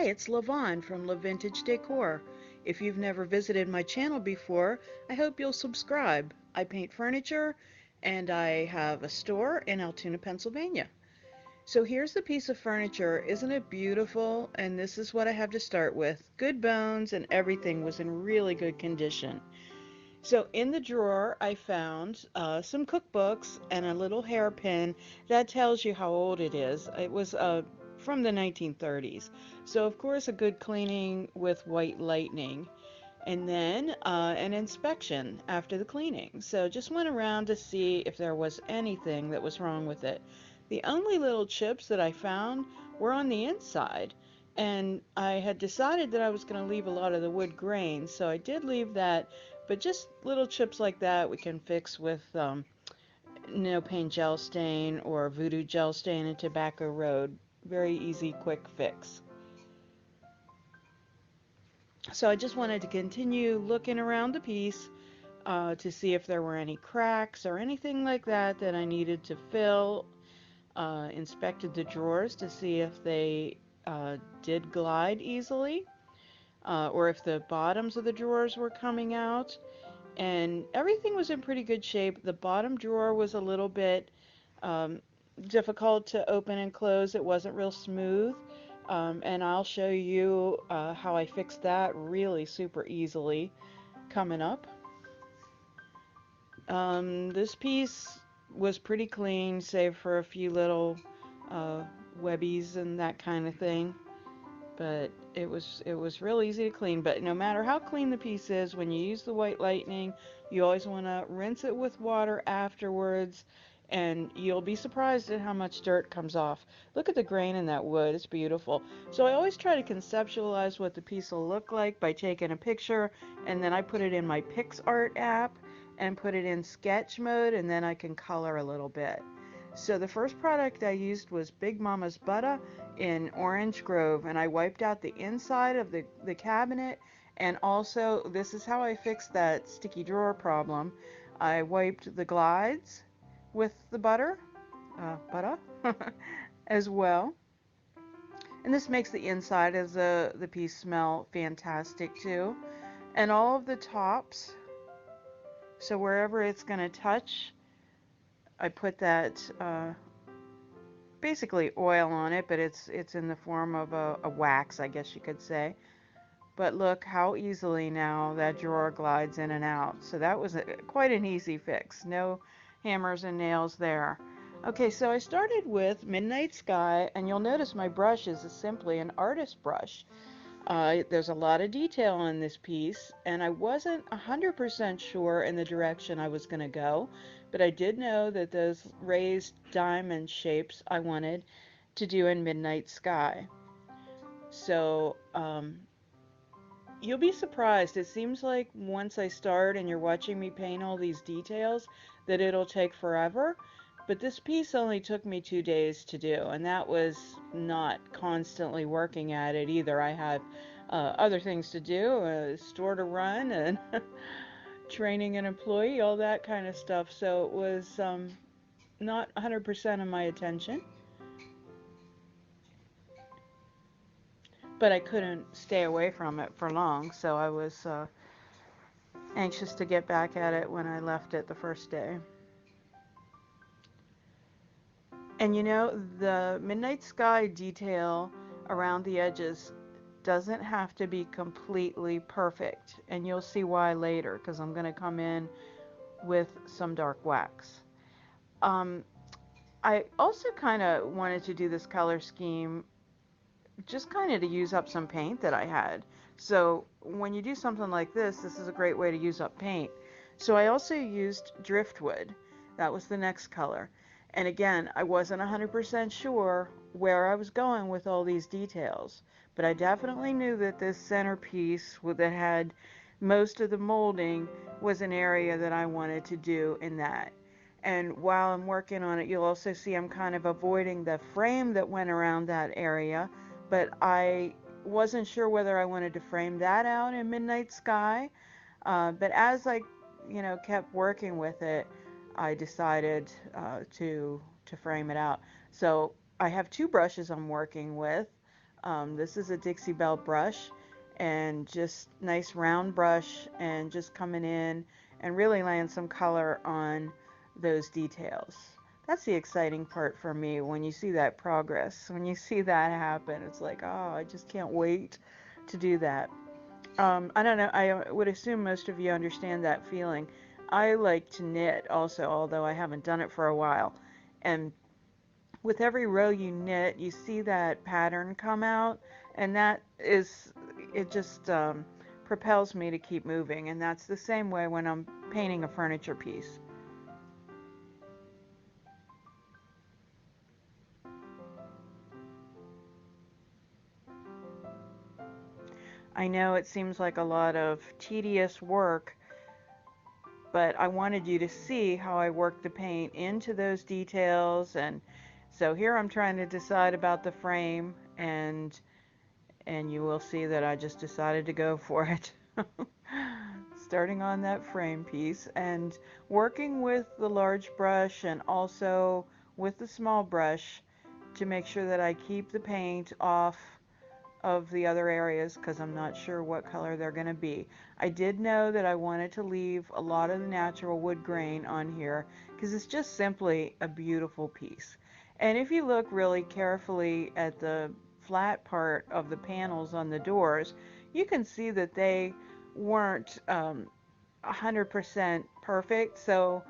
Hi, it's Lavon from La Vintage Decor. If you've never visited my channel before, I hope you'll subscribe. I paint furniture and I have a store in Altoona, Pennsylvania. So here's the piece of furniture. Isn't it beautiful? And this is what I have to start with. Good bones and everything was in really good condition. So in the drawer, I found some cookbooks and a little hairpin that tells you how old it is. It was from the 1930s. So of course, a good cleaning with white lightning. And then an inspection after the cleaning. So just went around to see if there was anything that was wrong with it. The only little chips that I found were on the inside. And I had decided that I was going to leave a lot of the wood grain, so I did leave that. But just little chips like that we can fix with no paint gel stain or voodoo gel stain and tobacco road. Very easy, quick fix. So I just wanted to continue looking around the piece to see if there were any cracks or anything like that that I needed to fill. Inspected the drawers to see if they did glide easily or if the bottoms of the drawers were coming out. And everything was in pretty good shape. The bottom drawer was a little bit um, difficult to open and close. It wasn't real smooth. And I'll show you how I fixed that really super easily coming up. This piece was pretty clean, save for a few little uh, webbies and that kind of thing. But it was real easy to clean. But no matter how clean the piece is, when you use the white lightning, you always want to rinse it with water afterwards, and you'll be surprised at how much dirt comes off. Look at the grain in that wood; it's beautiful. So I always try to conceptualize what the piece will look like by taking a picture, and then I put it in my PixArt app and put it in sketch mode, and then I can color a little bit. So the first product I used was Big Mama's Butter in Orange Grove, and I wiped out the inside of the cabinet, and also this is how I fixed that sticky drawer problem. I wiped the glides with the butter as well. And this makes the inside of the piece smell fantastic too. And all of the tops, so wherever it's going to touch, I put that basically oil on it, but it's in the form of a wax, I guess you could say. But look how easily now that drawer glides in and out. So that was quite an easy fix. No hammers and nails there. Okay, so I started with Midnight Sky, and you'll notice my brush is simply an artist brush. There's a lot of detail in this piece, and I wasn't 100% sure in the direction I was going to go, but I did know that those raised diamond shapes I wanted to do in Midnight Sky. So you'll be surprised. It seems like once I start and you're watching me paint all these details, that it'll take forever. But this piece only took me 2 days to do, and that was not constantly working at it either. I had other things to do, a store to run, and training an employee, all that kind of stuff. So it was not 100% of my attention, but I couldn't stay away from it for long, so I was anxious to get back at it when I left it the first day. And you know, the Midnight Sky detail around the edges doesn't have to be completely perfect. And you'll see why later, because I'm going to come in with some dark wax. Um, I also kind of wanted to do this color scheme just kind of to use up some paint that I had. So when you do something like this is a great way to use up paint. So I also used driftwood. That was the next color. And again, I wasn't 100% sure where I was going with all these details, but I definitely knew that this centerpiece that had most of the molding was an area that I wanted to do in that. And while I'm working on it, you'll also see I'm kind of avoiding the frame that went around that area, but I wasn't sure whether I wanted to frame that out in Midnight Sky. But as I, kept working with it, I decided to frame it out. So I have two brushes I'm working with. This is a Dixie Belle brush, and just nice round brush, and just coming in and really laying some color on those details. That's the exciting part for me, when you see that progress, when you see that happen. It's like, oh, I just can't wait to do that. I don't know, I would assume most of you understand that feeling. I like to knit also, although I haven't done it for a while. And with every row you knit, you see that pattern come out, and that is, it just propels me to keep moving. And that's the same way when I'm painting a furniture piece. I know it seems like a lot of tedious work, but I wanted you to see how I work the paint into those details. And so here I'm trying to decide about the frame, and you will see that I just decided to go for it. Starting on that frame piece and working with the large brush and also with the small brush to make sure that I keep the paint off of the other areas, because I'm not sure what color they're going to be. I did know that I wanted to leave a lot of the natural wood grain on here because it's just simply a beautiful piece. And if you look really carefully at the flat part of the panels on the doors, you can see that they weren't 100% perfect. So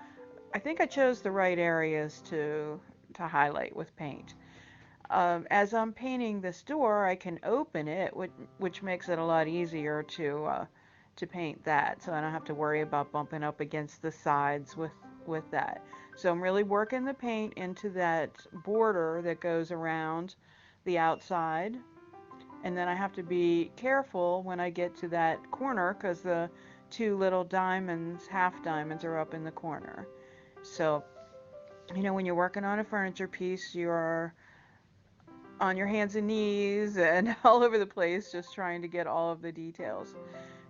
I think I chose the right areas to highlight with paint. As I'm painting this door, I can open it, which makes it a lot easier to paint that, so I don't have to worry about bumping up against the sides with that. So I'm really working the paint into that border that goes around the outside, and then I have to be careful when I get to that corner because the two little diamonds, half diamonds, are up in the corner. So, when you're working on a furniture piece, you're on your hands and knees and all over the place, just trying to get all of the details.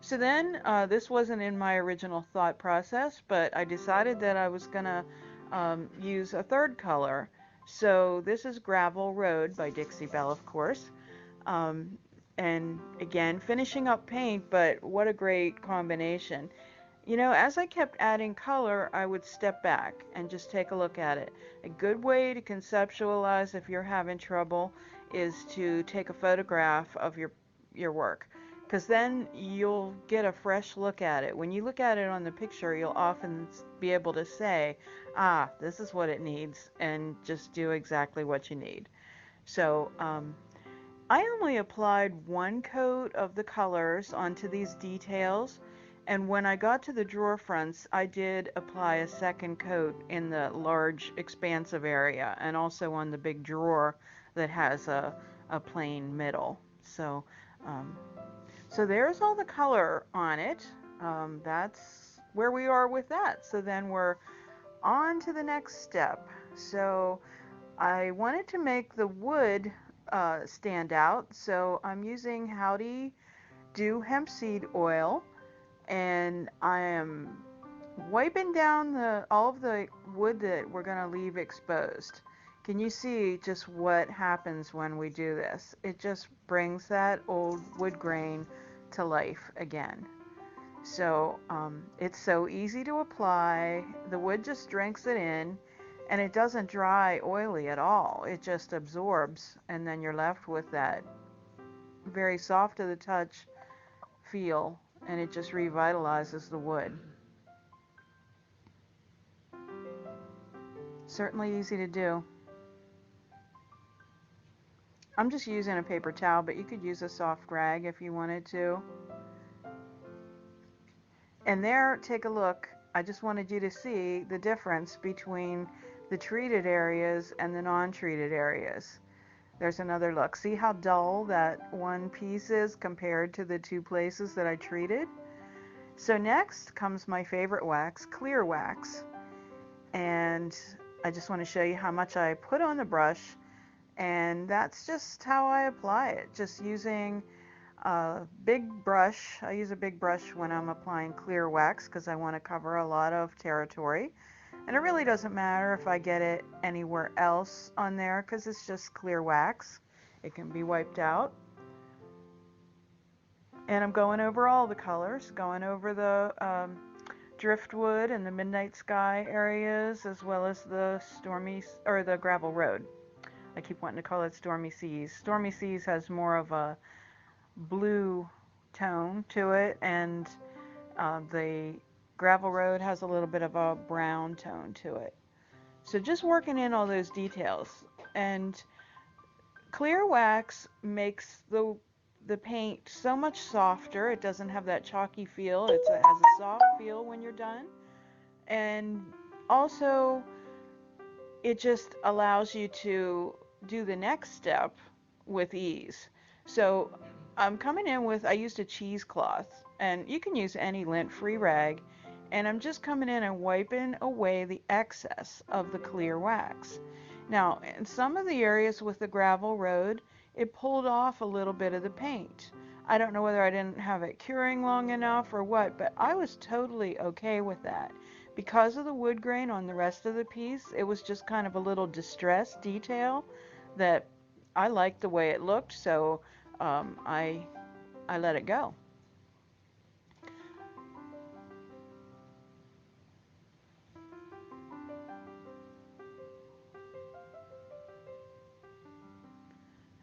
So then, this wasn't in my original thought process, but I decided that I was going to use a third color. So this is Gravel Road by Dixie Belle, of course. Um, and again, finishing up paint, but what a great combination. As I kept adding color, I would step back and just take a look at it. A good way to conceptualize if you're having trouble is to take a photograph of your work, because then you'll get a fresh look at it. When you look at it on the picture, you'll often be able to say, ah, this is what it needs, and just do exactly what you need. So I only applied one coat of the colors onto these details, and when I got to the drawer fronts, I did apply a second coat in the large expansive area and also on the big drawer that has a plain middle. Um, so there's all the color on it. That's where we are with that. So then we're on to the next step. So I wanted to make the wood stand out, so I'm using Howdy Do hemp seed oil, and I am wiping down all of the wood that we're going to leave exposed. Can you see just what happens when we do this? It just brings that old wood grain to life again. So it's so easy to apply. The wood just drinks it in, and it doesn't dry oily at all. It just absorbs, and then you're left with that very soft to the touch feel, and it just revitalizes the wood. Certainly easy to do. I'm just using a paper towel, but you could use a soft rag if you wanted to. And there, take a look. I just wanted you to see the difference between the treated areas and the non-treated areas. There's another look. See how dull that one piece is compared to the two places that I treated? So next comes my favorite wax, clear wax. And I just want to show you how much I put on the brush, and that's just how I apply it, just using a big brush. I use a big brush when I'm applying clear wax because I want to cover a lot of territory. And it really doesn't matter if I get it anywhere else on there because it's just clear wax. It can be wiped out. And I'm going over all the colors, going over the driftwood and the midnight sky areas, as well as the stormy or the gravel road. I keep wanting to call it Stormy Seas. Stormy Seas has more of a blue tone to it, and the gravel road has a little bit of a brown tone to it. So just working in all those details. And clear wax makes the paint so much softer. It doesn't have that chalky feel. It has a soft feel when you're done. And also, it just allows you to do the next step with ease. So I'm coming in with, I used a cheesecloth, and you can use any lint-free rag, and I'm just coming in and wiping away the excess of the clear wax. Now, in some of the areas with the gravel road, it pulled off a little bit of the paint. I don't know whether I didn't have it curing long enough or what, but I was totally okay with that. Because of the wood grain on the rest of the piece, it was just kind of a little distressed detail that I liked the way it looked, so I let it go.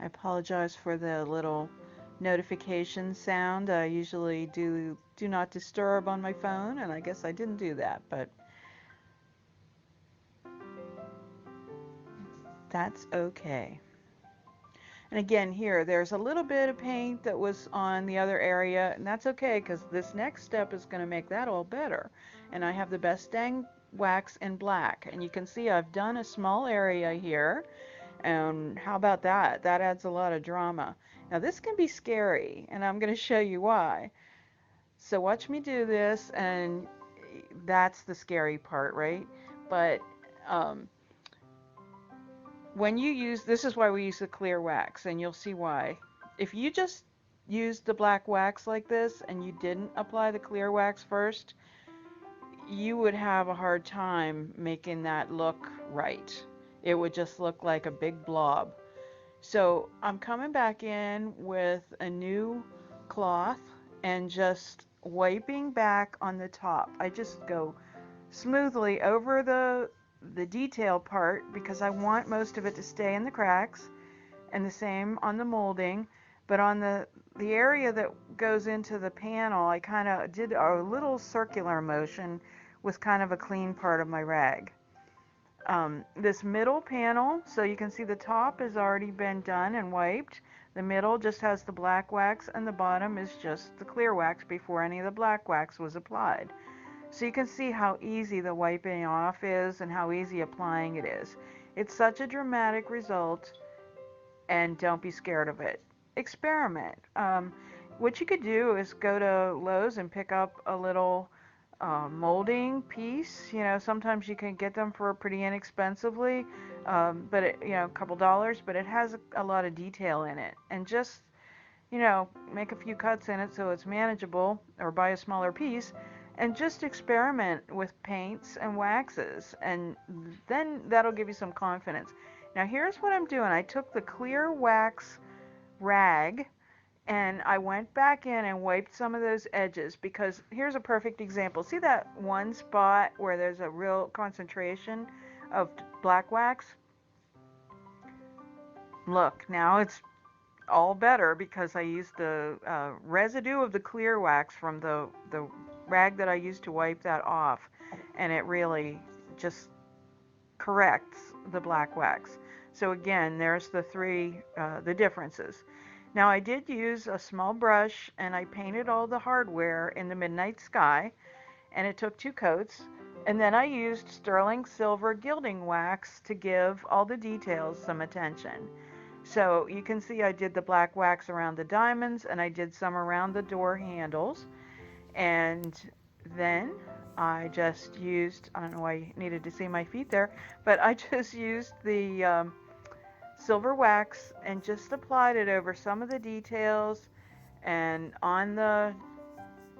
I apologize for the little notification sound. I usually do not disturb on my phone, and I guess I didn't do that, but that's okay. And again, here, there's a little bit of paint that was on the other area, and that's okay because this next step is going to make that all better. And I have the best dang wax in black, and you can see I've done a small area here. And how about that? That adds a lot of drama. Now, this can be scary, and I'm going to show you why. So watch me do this, and that's the scary part, right? But um, when you use, this is why we use the clear wax, and you'll see why. If you just used the black wax like this and you didn't apply the clear wax first, you would have a hard time making that look right. It would just look like a big blob. So I'm coming back in with a new cloth and just wiping back on the top. I just go smoothly over the detail part because I want most of it to stay in the cracks, and the same on the molding. But on the area that goes into the panel, I kind of did a little circular motion with kind of a clean part of my rag. This middle panel, so you can see the top has already been done and wiped. The middle just has the black wax, and the bottom is just the clear wax before any of the black wax was applied. So you can see how easy the wiping off is and how easy applying it is. It's such a dramatic result, and don't be scared of it. Experiment. What you could do is go to Lowe's and pick up a little molding piece. You know, sometimes you can get them for pretty inexpensively, but it, you know, a couple dollars, but it has a lot of detail in it. And just, you know, make a few cuts in it so it's manageable, or buy a smaller piece, and just experiment with paints and waxes, and then that'll give you some confidence. Now here's what I'm doing. I took the clear wax rag and I went back in and wiped some of those edges, because here's a perfect example. See that one spot where there's a real concentration of black wax? Look, now it's all better because I used the residue of the clear wax from the rag that I used to wipe that off, and it really just corrects the black wax. So again, there's the differences. Now I did use a small brush and I painted all the hardware in the midnight sky, and it took 2 coats. And then I used sterling silver gilding wax to give all the details some attention. So you can see I did the black wax around the diamonds, and I did some around the door handles. And then I just used, I don't know why you needed to see my feet there, but I just used the silver wax and just applied it over some of the details and on the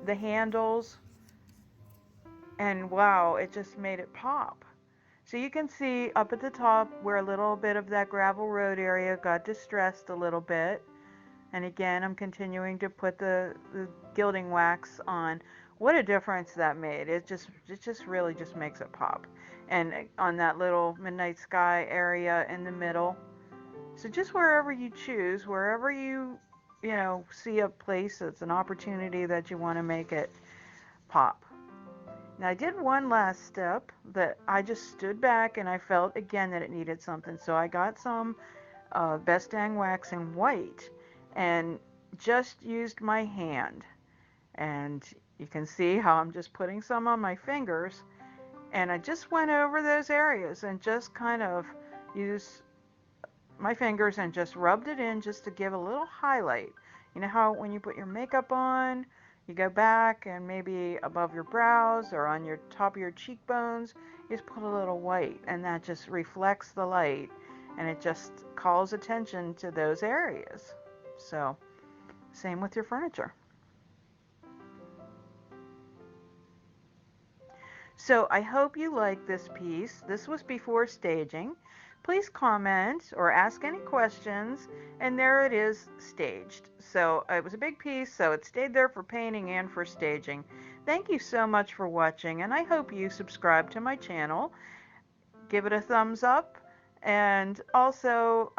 handles, and wow, it just made it pop. So you can see up at the top where a little bit of that gravel road area got distressed a little bit. And again, I'm continuing to put the gilding wax on. What a difference that made. It just really just makes it pop. And on that little midnight sky area in the middle. So just wherever you choose, wherever you know, see a place that's an opportunity that you want to make it pop. Now I did one last step that I just stood back and I felt again that it needed something. So I got some Best Dang wax in white and just used my hand. And you can see how I'm just putting some on my fingers. And I just went over those areas and just kind of used my fingers and just rubbed it in just to give a little highlight. You know how when you put your makeup on, you go back and maybe above your brows or on your top of your cheekbones, you just put a little white and that just reflects the light and it just calls attention to those areas. So, same with your furniture. So I hope you like this piece. This was before staging. Please comment or ask any questions, and there it is staged. So it was a big piece, so it stayed there for painting and for staging. Thank you so much for watching, and I hope you subscribe to my channel. Give it a thumbs up, and also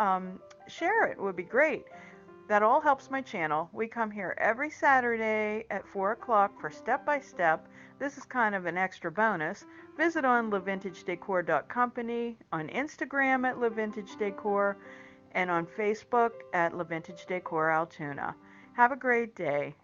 share it would be great. That all helps my channel. We come here every Saturday at 4 o'clock for step by step. This is kind of an extra bonus. Visit on lavintagedecor.company, on Instagram at lavintagedecor, and on Facebook at lavintagedecor Altoona. Have a great day.